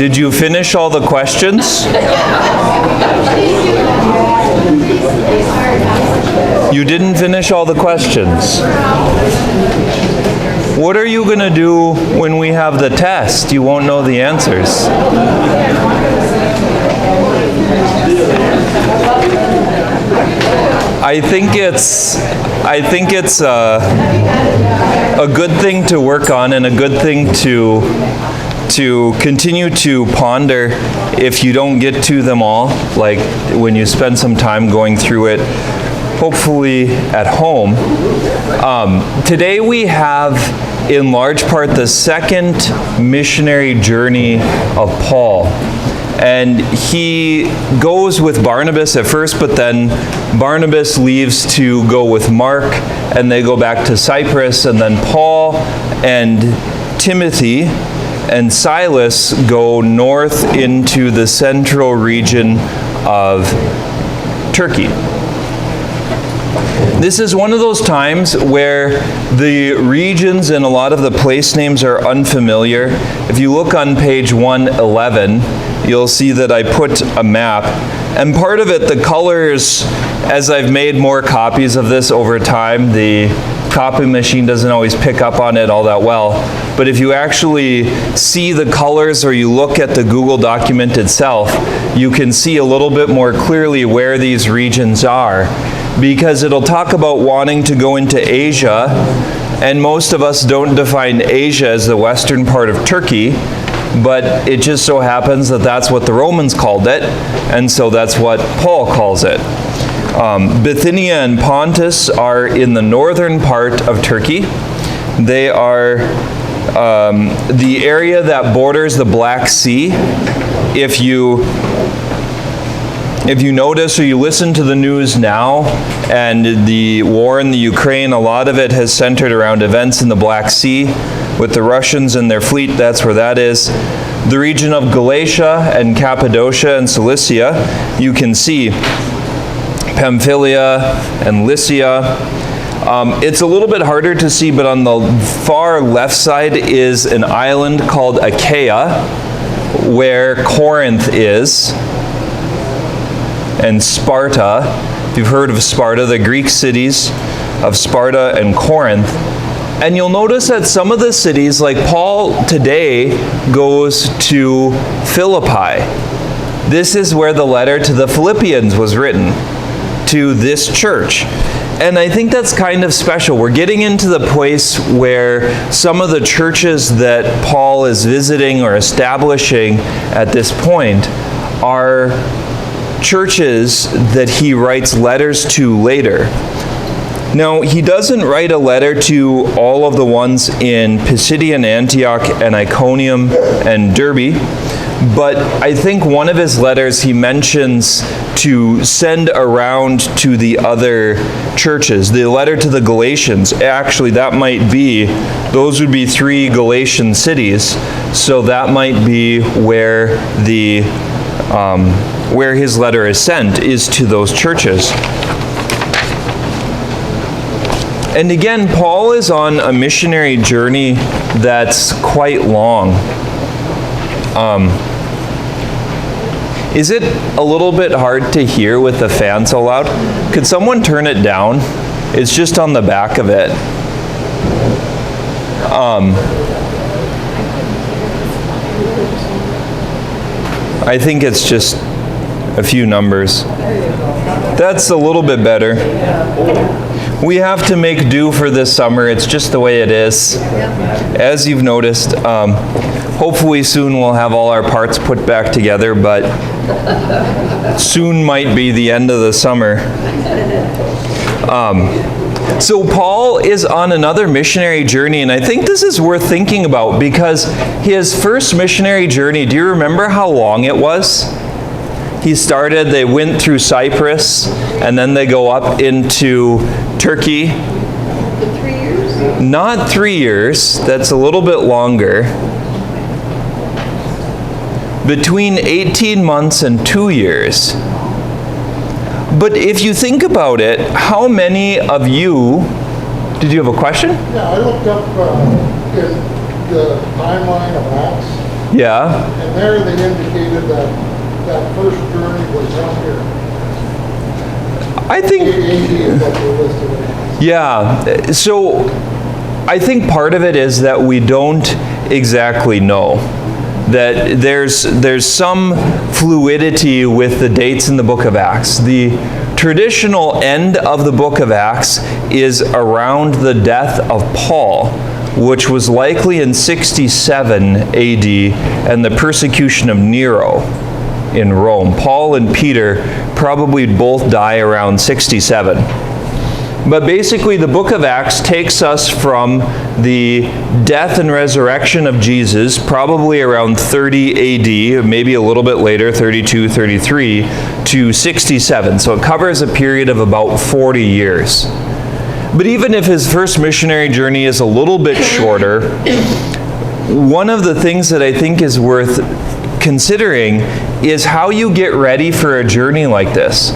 Did you finish all the questions? You didn't finish all the questions. What are you going to do when we have the test? You won't know the answers. I think it's a good thing to work on and a good thing to continue to ponder if you don't get to them all, like when you spend some time going through it, hopefully at home. Today we have, in large part, the second missionary journey of Paul. And he goes with Barnabas at first, but then Barnabas leaves to go with Mark, and they go back to Cyprus, and then Paul and Timothy and Silas go north into the central region of Turkey. This is one of those times where the regions and a lot of the place names are unfamiliar. If you look on page 111, you'll see that I put a map. And part of it, the colors, as I've made more copies of this over time, the copy machine doesn't always pick up on it all that well. But if you actually see the colors or you look at the Google document itself, you can see a little bit more clearly where these regions are. Because it'll talk about wanting to go into Asia, and most of us don't define Asia as the western part of Turkey, but it just so happens that that's what the Romans called it, and so that's what Paul calls it. Bithynia and Pontus are in the northern part of Turkey. They are the area that borders the Black Sea. If you notice or you listen to the news now and the war in the Ukraine, a lot of it has centered around events in the Black Sea with the Russians and their fleet. That's where that is. The region of Galatia and Cappadocia and Cilicia, you can see Pamphylia and Lycia. It's a little bit harder to see, but on the far left side is an island called Achaia, where Corinth is. And Sparta. If you've heard of Sparta, the Greek cities of Sparta and Corinth. And you'll notice that some of the cities, like Paul today goes to Philippi. This is where the letter to the Philippians was written, to this church. And I think that's kind of special. We're getting into the place where some of the churches that Paul is visiting or establishing at this point are churches that he writes letters to later. Now, he doesn't write a letter to all of the ones in Pisidian Antioch and Iconium and Derbe, but I think one of his letters he mentions to send around to the other churches. The letter to the Galatians, actually that might be, those would be 3 Galatian cities, so that might be where the where his letter is sent, is to those churches. And again, Paul is on a missionary journey that's quite long. Is it a little bit hard to hear with the fan so loud? Could someone turn it down? It's just on the back of it. I think it's just a few numbers. That's a little bit better. We have to make do for this summer. It's just the way it is. As you've noticed, hopefully soon we'll have all our parts put back together, but soon might be the end of the summer. So Paul is on another missionary journey, and I think this is worth thinking about because his first missionary journey, do you remember how long it was? They went through Cyprus, and then they go up into Turkey. 3 years? Not 3 years, that's a little bit longer. Between 18 months and 2 years. But if you think about it, how many of you, did you have a question? Yeah, I looked up the timeline of Acts. Yeah. And there they indicated that first journey was up here. I think, 80 is what we're listed at. yeah. So I think part of it is that we don't exactly know. That there's some fluidity with the dates in the book of Acts. The traditional end of the book of Acts is around the death of Paul, which was likely in 67 AD, and the persecution of Nero in Rome. Paul and Peter probably both die around 67. But basically, the book of Acts takes us from the death and resurrection of Jesus, probably around 30 AD, maybe a little bit later, 32, 33, to 67. So it covers a period of about 40 years. But even if his first missionary journey is a little bit shorter, one of the things that I think is worth considering is how you get ready for a journey like this.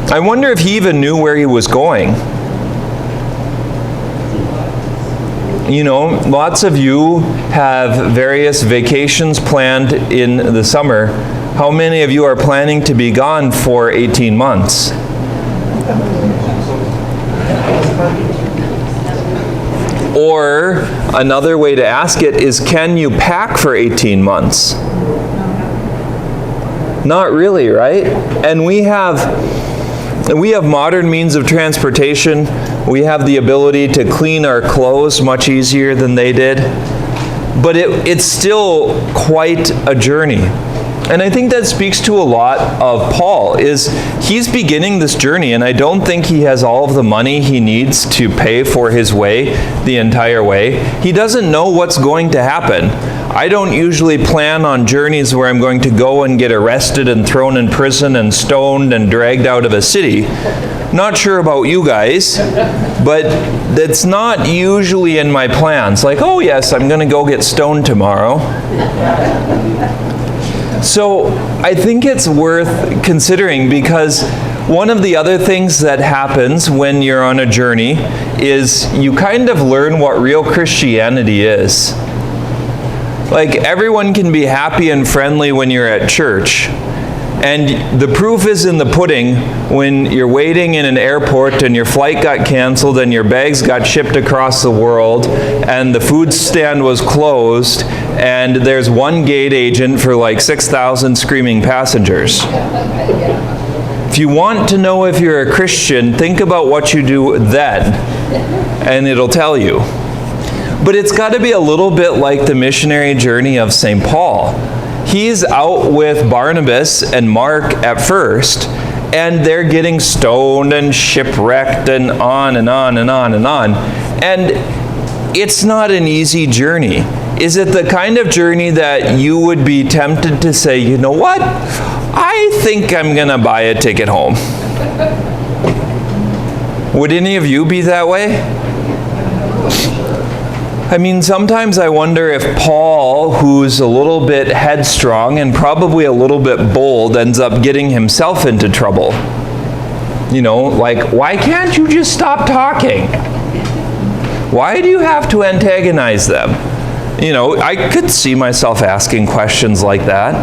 I wonder if he even knew where he was going. You know, lots of you have various vacations planned in the summer. How many of you are planning to be gone for 18 months? Or another way to ask it is, can you pack for 18 months? Not really, right? And we have modern means of transportation. We have the ability to clean our clothes much easier than they did. But it's still quite a journey. And I think that speaks to a lot of Paul, is he's beginning this journey, and I don't think he has all of the money he needs to pay for his way the entire way. He doesn't know what's going to happen. I don't usually plan on journeys where I'm going to go and get arrested and thrown in prison and stoned and dragged out of a city. Not sure about you guys, but that's not usually in my plans. Like, oh yes, I'm going to go get stoned tomorrow. So I think it's worth considering, because one of the other things that happens when you're on a journey is you kind of learn what real Christianity is. Like, everyone can be happy and friendly when you're at church. And the proof is in the pudding when you're waiting in an airport and your flight got canceled and your bags got shipped across the world and the food stand was closed and there's one gate agent for like 6,000 screaming passengers. If you want to know if you're a Christian, think about what you do then, and it'll tell you. But it's got to be a little bit like the missionary journey of St. Paul. He's out with Barnabas and Mark at first, and they're getting stoned and shipwrecked and on and on and on and on. And it's not an easy journey. Is it the kind of journey that you would be tempted to say, you know what? I think I'm going to buy a ticket home. Would any of you be that way? I mean, sometimes I wonder if Paul, who's a little bit headstrong and probably a little bit bold, ends up getting himself into trouble. You know, like, why can't you just stop talking? Why do you have to antagonize them? You know, I could see myself asking questions like that.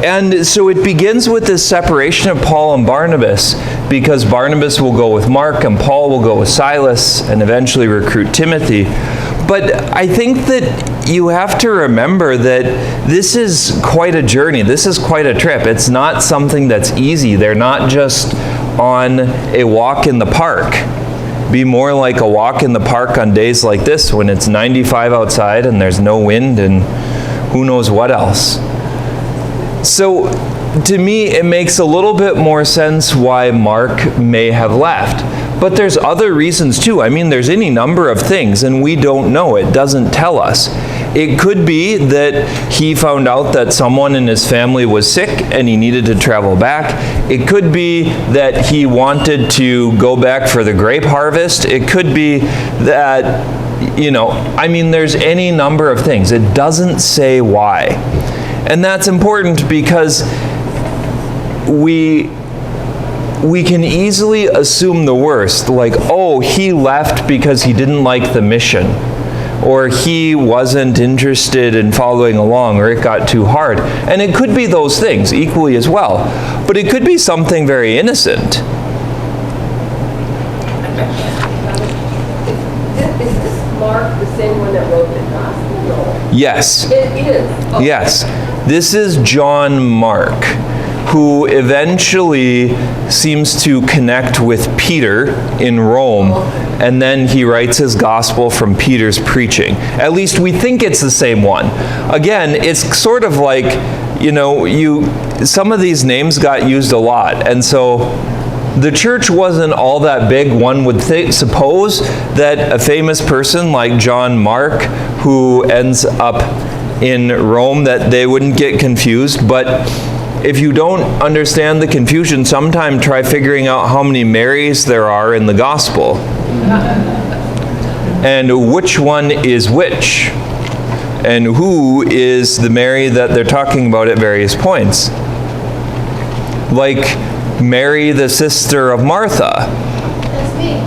And so it begins with this separation of Paul and Barnabas, because Barnabas will go with Mark and Paul will go with Silas and eventually recruit Timothy. But I think that you have to remember that this is quite a journey. This is quite a trip. It's not something that's easy. They're not just on a walk in the park. Be more like a walk in the park on days like this when it's 95 outside and there's no wind and who knows what else. So, to me, it makes a little bit more sense why Mark may have left. But there's other reasons too. I mean, there's any number of things, and we don't know. It doesn't tell us. It could be that he found out that someone in his family was sick and he needed to travel back. It could be that he wanted to go back for the grape harvest. It could be that, you know, I mean, there's any number of things. It doesn't say why. And that's important because we can easily assume the worst, like, oh, he left because he didn't like the mission. or he wasn't interested in following along, or it got too hard. And it could be those things equally as well. But it could be something very innocent. Is this Mark the same one that wrote the gospel? No. Yes. It is. Oh. Yes. This is John Mark, who eventually seems to connect with Peter in Rome, and then he writes his gospel from Peter's preaching. At least we think it's the same one. Again, it's sort of like, some of these names got used a lot, and so the church wasn't all that big. One would suppose that a famous person like John Mark, who ends up in Rome, that they wouldn't get confused. But if you don't understand the confusion, sometime try figuring out how many Marys there are in the gospel. And which one is which. And who is the Mary that they're talking about at various points. Like Mary, the sister of Martha. That's me.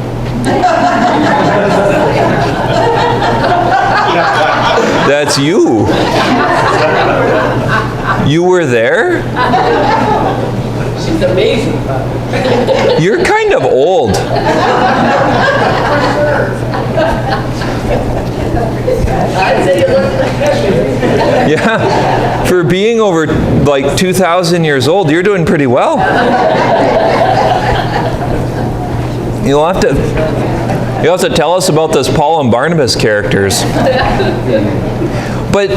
That's you. You were there? She's amazing. You're kind of old. I'd say you look like Yeah. For being over like 2,000 years old, you're doing pretty well. You'll have to tell us about this Paul and Barnabas characters. But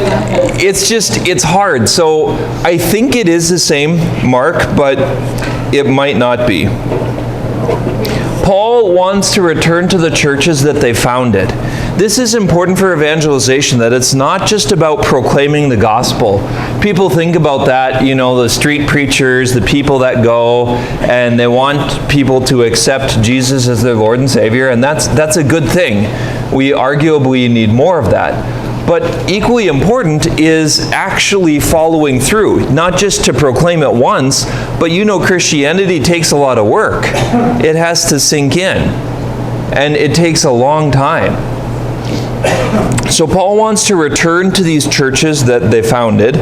it's hard. So I think it is the same Mark, but it might not be. Paul wants to return to the churches that they founded. This is important for evangelization, that it's not just about proclaiming the gospel. People think about that, the street preachers, the people that go, and they want people to accept Jesus as their Lord and Savior, and that's a good thing. We arguably need more of that. But equally important is actually following through, not just to proclaim it once, but Christianity takes a lot of work. It has to sink in, and it takes a long time. So Paul wants to return to these churches that they founded,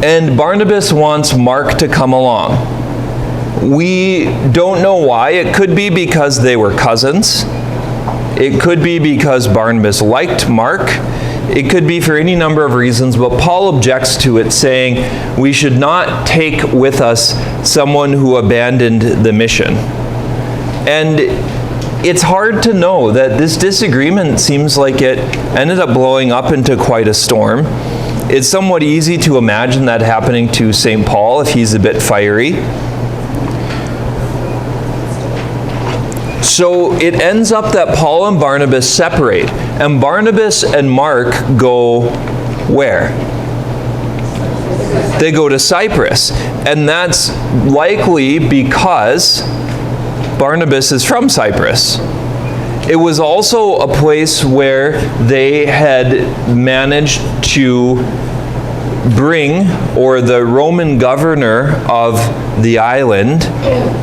and Barnabas wants Mark to come along. We don't know why. It could be because they were cousins. It could be because Barnabas liked Mark. It could be for any number of reasons, but Paul objects to it, saying we should not take with us someone who abandoned the mission. And it's hard to know that this disagreement seems like it ended up blowing up into quite a storm. It's somewhat easy to imagine that happening to St. Paul if he's a bit fiery. So it ends up that Paul and Barnabas separate, and Barnabas and Mark go where? They go to Cyprus, and that's likely because Barnabas is from Cyprus. It was also a place where they had managed to bring, or the Roman governor of the island,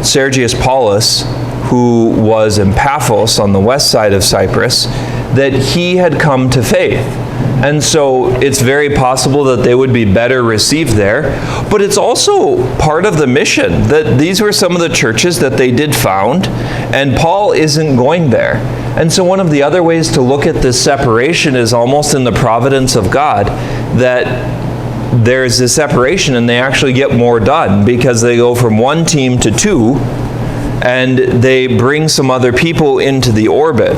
Sergius Paulus, who was in Paphos on the west side of Cyprus, that he had come to faith. And so it's very possible that they would be better received there. But it's also part of the mission that these were some of the churches that they did found, and Paul isn't going there. And so one of the other ways to look at this separation is almost in the providence of God, that there's a separation and they actually get more done because they go from one team to two, and they bring some other people into the orbit.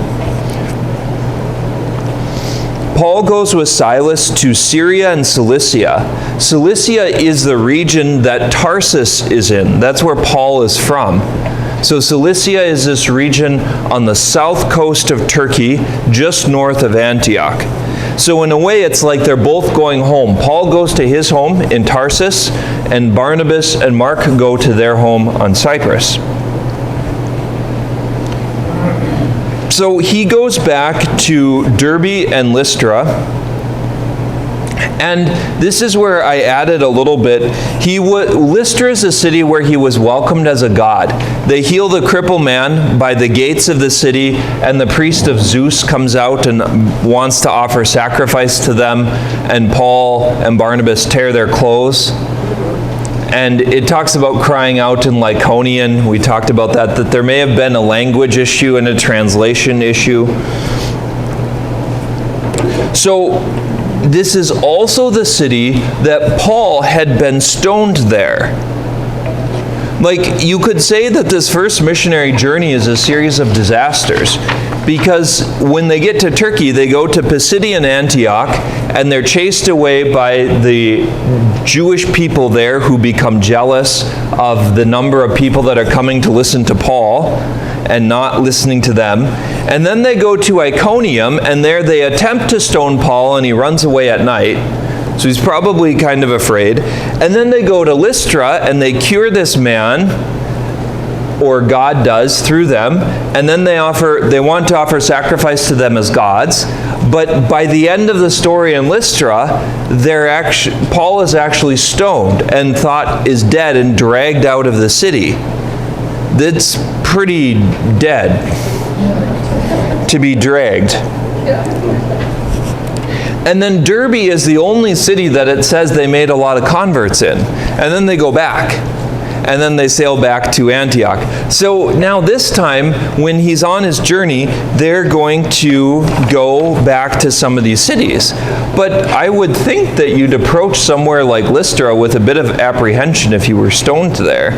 Paul goes with Silas to Syria and Cilicia. Cilicia is the region that Tarsus is in. That's where Paul is from. So Cilicia is this region on the south coast of Turkey, just north of Antioch. So in a way, it's like they're both going home. Paul goes to his home in Tarsus, and Barnabas and Mark go to their home on Cyprus. So he goes back to Derbe and Lystra, And this is where I added a little bit. Lystra is a city where he was welcomed as a god. They heal the crippled man by the gates of the city, and the priest of Zeus comes out and wants to offer sacrifice to them, and Paul and Barnabas tear their clothes. And it talks about crying out in Lycaonian. We talked about that there may have been a language issue and a translation issue. So this is also the city that Paul had been stoned there. Like, you could say that this first missionary journey is a series of disasters, because when they get to Turkey, they go to Pisidian Antioch, and they're chased away by the Jewish people there who become jealous of the number of people that are coming to listen to Paul and not listening to them. And then they go to Iconium, and there they attempt to stone Paul, and he runs away at night. So he's probably kind of afraid. And then they go to Lystra, and they cure this man, or God does through them, and then they want to offer sacrifice to them as gods. But by the end of the story in Lystra, Paul is actually stoned and thought is dead and dragged out of the city. That's pretty dead to be dragged. And then Derbe is the only city that it says they made a lot of converts in. And then they go back. And then they sail back to Antioch. So now this time, when he's on his journey, they're going to go back to some of these cities. But I would think that you'd approach somewhere like Lystra with a bit of apprehension if you were stoned there.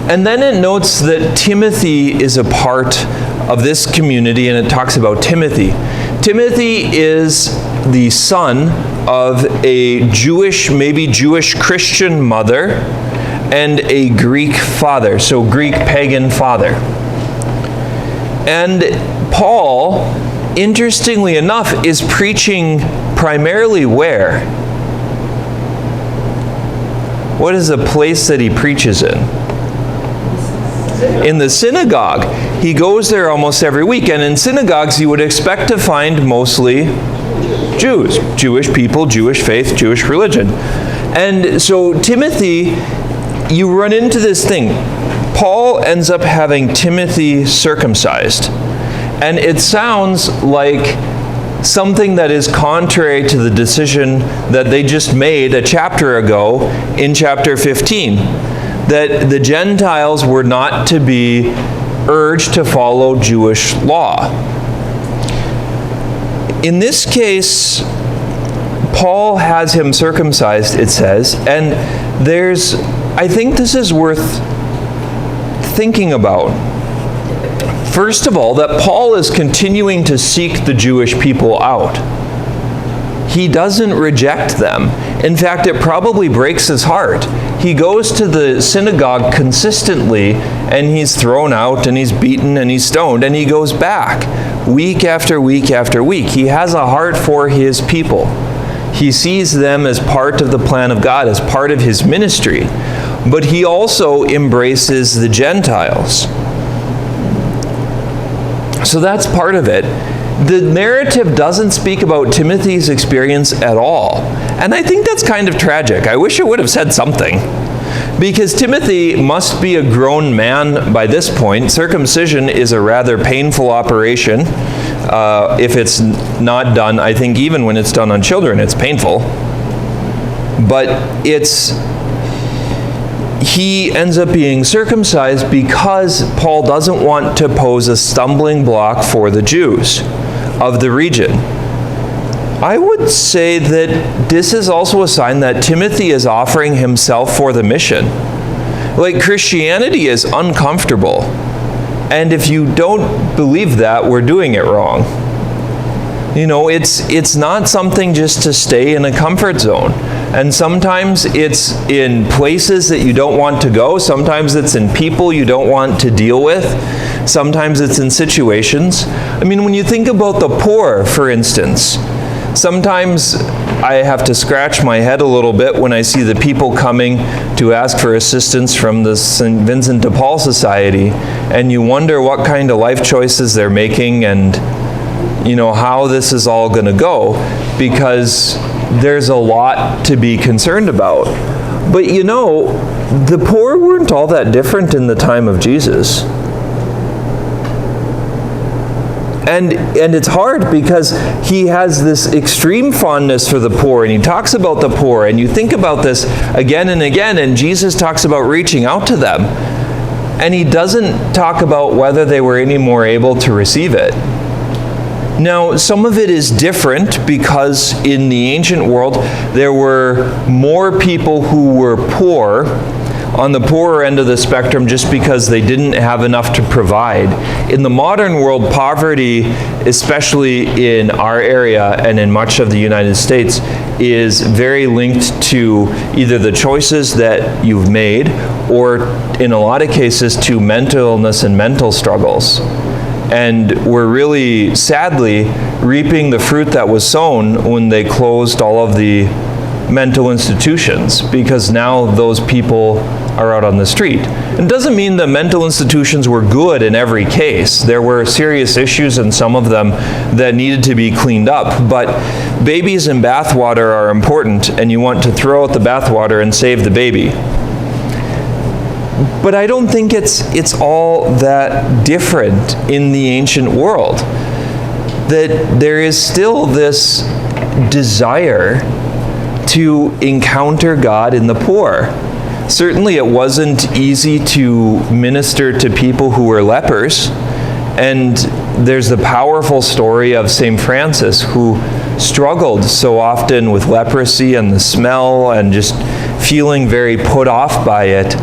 And then it notes that Timothy is a part of this community, and it talks about Timothy. Timothy is the son of a Jewish, maybe Jewish Christian mother and a Greek father, so Greek pagan father. And Paul, interestingly enough, is preaching primarily where? What is the place that he preaches in? In the synagogue. He goes there almost every week, and in synagogues you would expect to find mostly Jews, Jewish people, Jewish faith, Jewish religion. And so Timothy, you run into this thing. Paul ends up having Timothy circumcised. And it sounds like something that is contrary to the decision that they just made a chapter ago in chapter 15. That the Gentiles were not to be urged to follow Jewish law. In this case, Paul has him circumcised, it says, and I think this is worth thinking about. First of all, that Paul is continuing to seek the Jewish people out. He doesn't reject them. In fact, it probably breaks his heart. He goes to the synagogue consistently, and he's thrown out, and he's beaten, and he's stoned, and he goes back week after week after week. He has a heart for his people. He sees them as part of the plan of God, as part of his ministry. But he also embraces the Gentiles. So that's part of it. The narrative doesn't speak about Timothy's experience at all. And I think that's kind of tragic. I wish it would have said something. Because Timothy must be a grown man by this point. Circumcision is a rather painful operation. If it's not done, I think even when it's done on children, it's painful. But he ends up being circumcised because Paul doesn't want to pose a stumbling block for the Jews of the region. I would say that this is also a sign that Timothy is offering himself for the mission. Like, Christianity is uncomfortable. And if you don't believe that, we're doing it wrong. You know, it's not something just to stay in a comfort zone. And sometimes it's in places that you don't want to go. Sometimes it's in people you don't want to deal with. Sometimes it's in situations. I mean, when you think about the poor, for instance, sometimes I have to scratch my head a little bit when I see the people coming to ask for assistance from the St. Vincent de Paul Society, and you wonder what kind of life choices they're making, and how this is all going to go, because there's a lot to be concerned about. But the poor weren't all that different in the time of Jesus. And it's hard because he has this extreme fondness for the poor, and he talks about the poor, and you think about this again and again, and Jesus talks about reaching out to them. And he doesn't talk about whether they were any more able to receive it. Now, some of it is different because in the ancient world, there were more people who were poor, on the poorer end of the spectrum, just because they didn't have enough to provide. In the modern world, poverty, especially in our area and in much of the United States, is very linked to either the choices that you've made or, in a lot of cases, to mental illness and mental struggles. And we're really, sadly, reaping the fruit that was sown when they closed all of the mental institutions, because now those people are out on the street. It doesn't mean the mental institutions were good in every case. There were serious issues in some of them that needed to be cleaned up, but babies in bathwater are important, and you want to throw out the bathwater and save the baby. But I don't think it's all that different in the ancient world. That there is still this desire to encounter God in the poor. Certainly it wasn't easy to minister to people who were lepers, and there's the powerful story of St. Francis, who struggled so often with leprosy and the smell and just feeling very put off by it,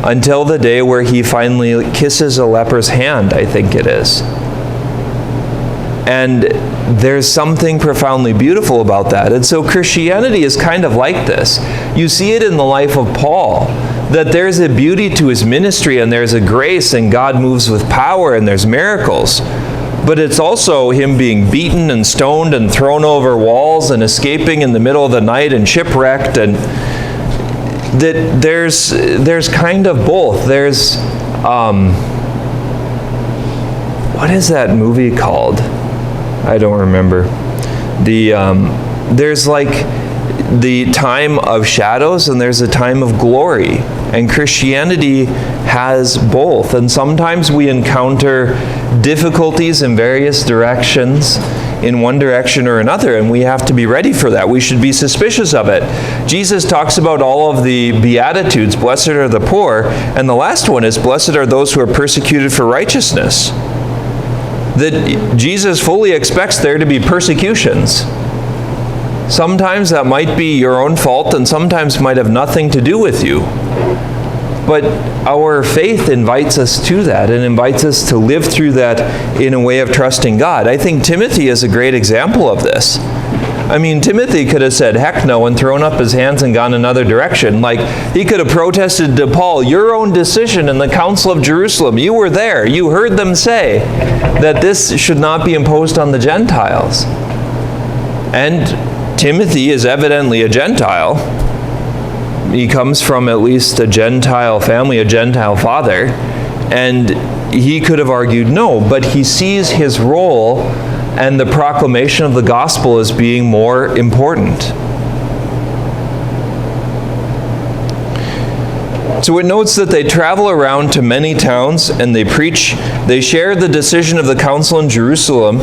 until the day where he finally kisses a leper's hand, I think it is. And there's something profoundly beautiful about that. And so Christianity is kind of like this. You see it in the life of Paul, that there's a beauty to his ministry, and there's a grace, and God moves with power, and there's miracles. But it's also him being beaten and stoned and thrown over walls and escaping in the middle of the night and shipwrecked, and that there's kind of both. There's what is that movie called? I don't remember. There's like the time of shadows and there's a time of glory. And Christianity has both. And sometimes we encounter difficulties in various directions, in one direction or another, and we have to be ready for that. We should be suspicious of it. Jesus talks about all of the Beatitudes, blessed are the poor, and the last one is, blessed are those who are persecuted for righteousness. That Jesus fully expects there to be persecutions. Sometimes that might be your own fault, and sometimes might have nothing to do with you. But our faith invites us to that, and invites us to live through that in a way of trusting God. I think Timothy is a great example of this. I mean, Timothy could have said heck no and thrown up his hands and gone another direction. Like, he could have protested to Paul, your own decision in the Council of Jerusalem. You were there. You heard them say that this should not be imposed on the Gentiles. And Timothy is evidently a Gentile. He comes from at least a Gentile family, a Gentile father. And he could have argued no, but he sees his role and the proclamation of the gospel as being more important. So it notes that they travel around to many towns and they preach. They share the decision of the council in Jerusalem.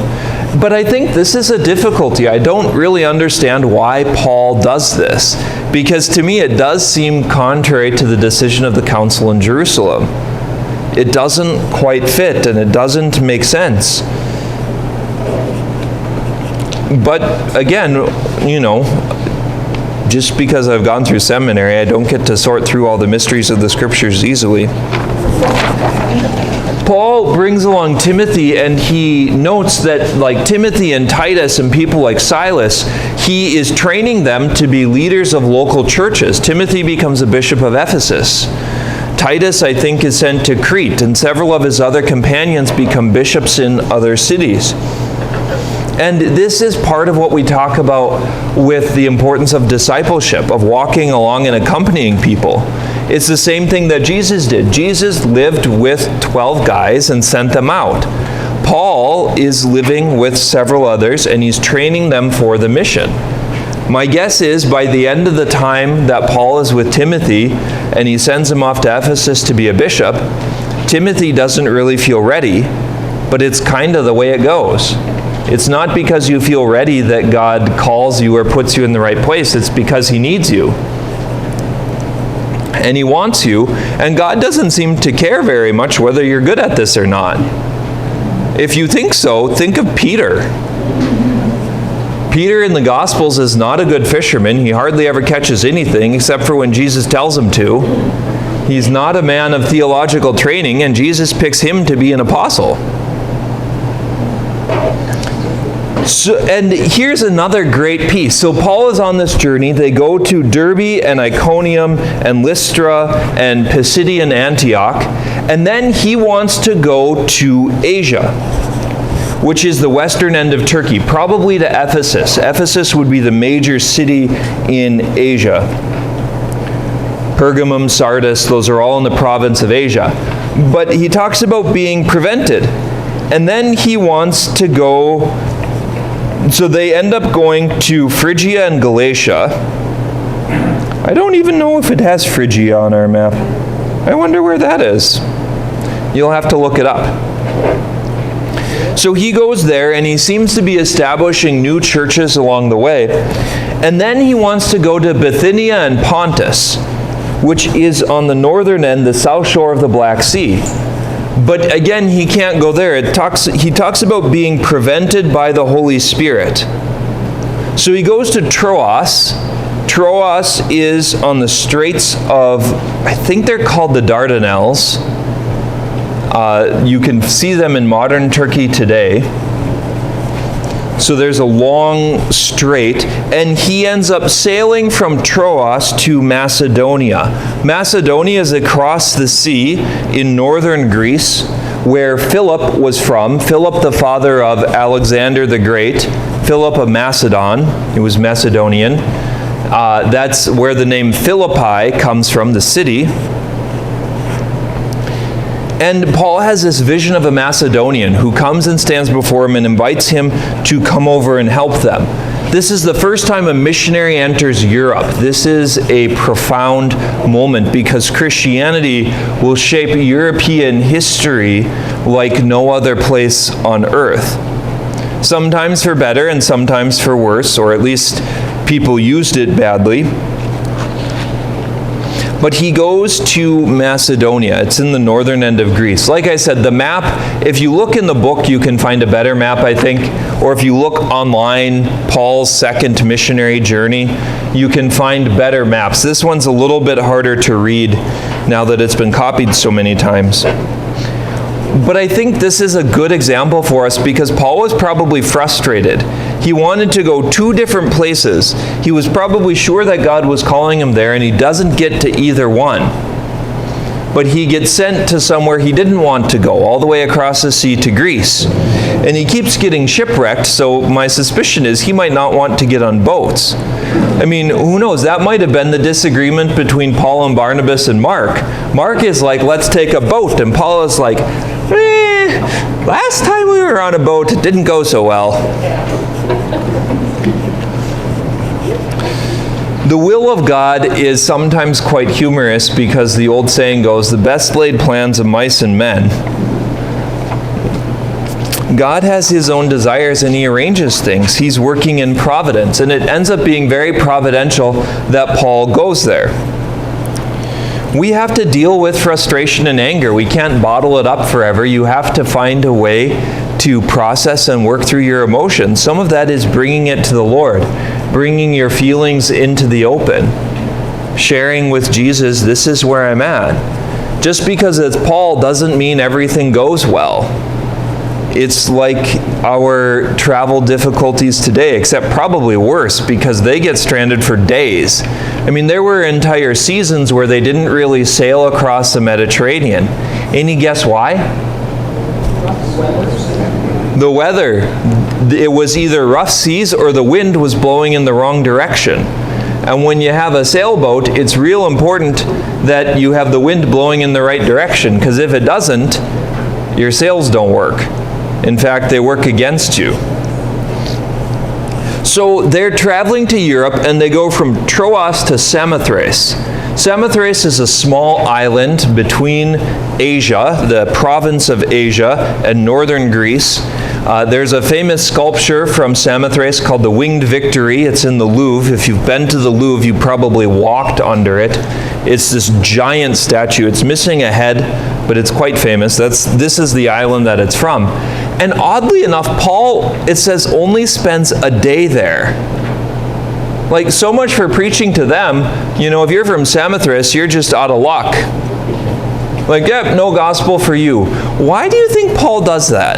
But I think this is a difficulty. I don't really understand why Paul does this, because to me it does seem contrary to the decision of the council in Jerusalem. It doesn't quite fit and it doesn't make sense. But again, just because I've gone through seminary, I don't get to sort through all the mysteries of the scriptures easily. Paul brings along Timothy, and he notes that, like Timothy and Titus and people like Silas, he is training them to be leaders of local churches. Timothy becomes a bishop of Ephesus. Titus, I think, is sent to Crete, and several of his other companions become bishops in other cities. And this is part of what we talk about with the importance of discipleship, of walking along and accompanying people. It's the same thing that Jesus did. Jesus lived with 12 guys and sent them out. Paul is living with several others, and he's training them for the mission. My guess is by the end of the time that Paul is with Timothy and he sends him off to Ephesus to be a bishop, Timothy doesn't really feel ready, but it's kind of the way it goes. It's not because you feel ready that God calls you or puts you in the right place. It's because he needs you. And he wants you, and God doesn't seem to care very much whether you're good at this or not. If you think so, think of Peter. Peter in the Gospels is not a good fisherman. He hardly ever catches anything except for when Jesus tells him to. He's not a man of theological training, and Jesus picks him to be an apostle. So, and here's another great piece. So Paul is on this journey. They go to Derbe and Iconium and Lystra and Pisidian Antioch. And then he wants to go to Asia, which is the western end of Turkey, probably to Ephesus. Ephesus would be the major city in Asia. Pergamum, Sardis, those are all in the province of Asia. But he talks about being prevented. And then he wants to go, so they end up going to Phrygia and Galatia. I don't even know if it has Phrygia on our map. I wonder where that is. You'll have to look it up. So he goes there, and he seems to be establishing new churches along the way. And then he wants to go to Bithynia and Pontus, which is on the northern end, the south shore of the Black Sea. But again, he can't go there. He talks about being prevented by the Holy Spirit. So he goes to Troas. Troas is on the Straits of, I think they're called the Dardanelles. You can see them in modern Turkey today. So there's a long strait, and he ends up sailing from Troas to Macedonia. Macedonia is across the sea in northern Greece, where Philip was from. Philip, the father of Alexander the Great. Philip of Macedon. He was Macedonian. That's where the name Philippi comes from, the city. And Paul has this vision of a Macedonian who comes and stands before him and invites him to come over and help them. This is the first time a missionary enters Europe. This is a profound moment because Christianity will shape European history like no other place on earth. Sometimes for better and sometimes for worse, or at least people used it badly. But he goes to Macedonia. It's in the northern end of Greece. Like I said, the map, if you look in the book, you can find a better map, I think. Or if you look online, Paul's second missionary journey, you can find better maps. This one's a little bit harder to read now that it's been copied so many times. But I think this is a good example for us because Paul was probably frustrated. He wanted to go two different places. He was probably sure that God was calling him there, and he doesn't get to either one. But he gets sent to somewhere he didn't want to go, all the way across the sea to Greece. And he keeps getting shipwrecked, so my suspicion is he might not want to get on boats. I mean, who knows? That might have been the disagreement between Paul and Barnabas and Mark. Mark is like, let's take a boat. And Paul is like, last time we were on a boat, it didn't go so well. The will of God is sometimes quite humorous because the old saying goes, the best laid plans of mice and men. God has his own desires and he arranges things. He's working in providence, and it ends up being very providential that Paul goes there. We have to deal with frustration and anger. We can't bottle it up forever. You have to find a way to process and work through your emotions. Some of that is bringing it to the Lord, bringing your feelings into the open, sharing with Jesus, this is where I'm at. Just because it's Paul doesn't mean everything goes well. It's like our travel difficulties today, except probably worse because they get stranded for days. I mean, there were entire seasons where they didn't really sail across the Mediterranean. Any guess why? The weather. It was either rough seas or the wind was blowing in the wrong direction. And when you have a sailboat, it's real important that you have the wind blowing in the right direction, because if it doesn't, your sails don't work. In fact, they work against you. So they're traveling to Europe, and they go from Troas to Samothrace. Samothrace is a small island between Asia, the province of Asia, and northern Greece. There's a famous sculpture from Samothrace called the Winged Victory. It's in the Louvre. If you've been to the Louvre, you probably walked under it. It's this giant statue. It's missing a head, but it's quite famous. This is the island that it's from. And oddly enough, Paul, it says, only spends a day there. Like, so much for preaching to them. You know, if you're from Samothrace, you're just out of luck. Like, yep, no gospel for you. Why do you think Paul does that?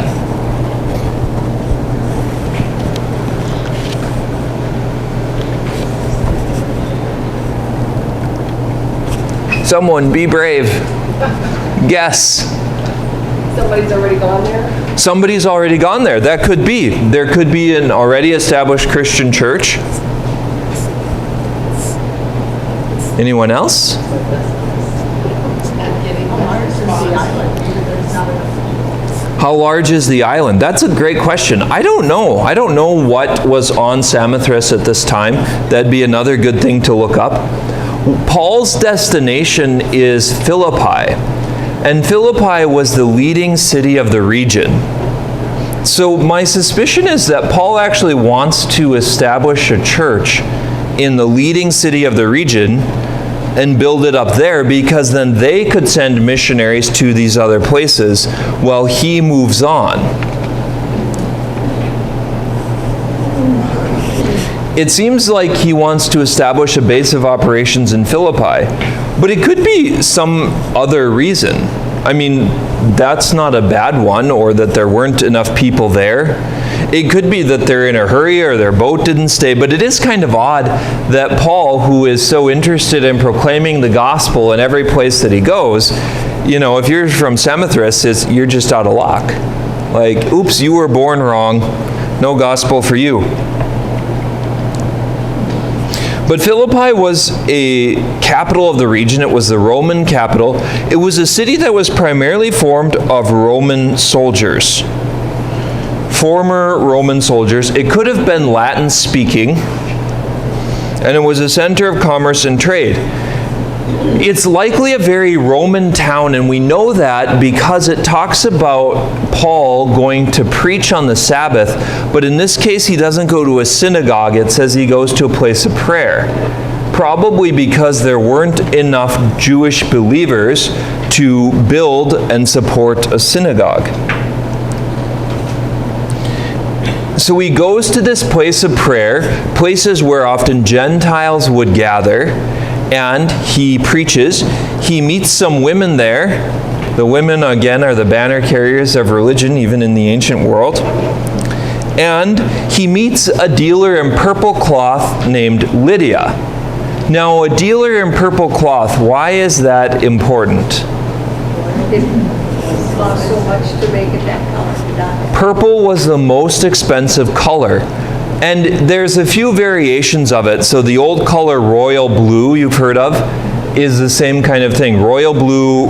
Someone, be brave. Guess. Somebody's already gone there? Somebody's already gone there. That could be. There could be an already established Christian church. Anyone else? How large is the island? That's a great question. I don't know. I don't know what was on Samothrace at this time. That'd be another good thing to look up. Paul's destination is Philippi. And Philippi was the leading city of the region. So my suspicion is that Paul actually wants to establish a church in the leading city of the region and build it up there, because then they could send missionaries to these other places while he moves on. It seems like he wants to establish a base of operations in Philippi, but it could be some other reason. I mean, that's not a bad one, or that there weren't enough people there. It could be that they're in a hurry or their boat didn't stay, but it is kind of odd that Paul, who is so interested in proclaiming the gospel in every place that he goes, you know, if you're from Samothrace, you're just out of luck. Like, oops, you were born wrong. No gospel for you. But Philippi was a capital of the region. It was the Roman capital. It was a city that was primarily formed of Roman soldiers. Former Roman soldiers. It could have been Latin speaking, and it was a center of commerce and trade. It's likely a very Roman town, and we know that because it talks about Paul going to preach on the Sabbath, but in this case he doesn't go to a synagogue. It says he goes to a place of prayer. Probably because there weren't enough Jewish believers to build and support a synagogue. So he goes to this place of prayer, places where often Gentiles would gather, and he preaches. He meets some women there. The women, again, are the banner carriers of religion, even in the ancient world. And he meets a dealer in purple cloth named Lydia. Now, a dealer in purple cloth, why is that important? It cost so much to make it that color. Purple was the most expensive color. And there's a few variations of it. So the old color royal blue you've heard of is the same kind of thing. Royal blue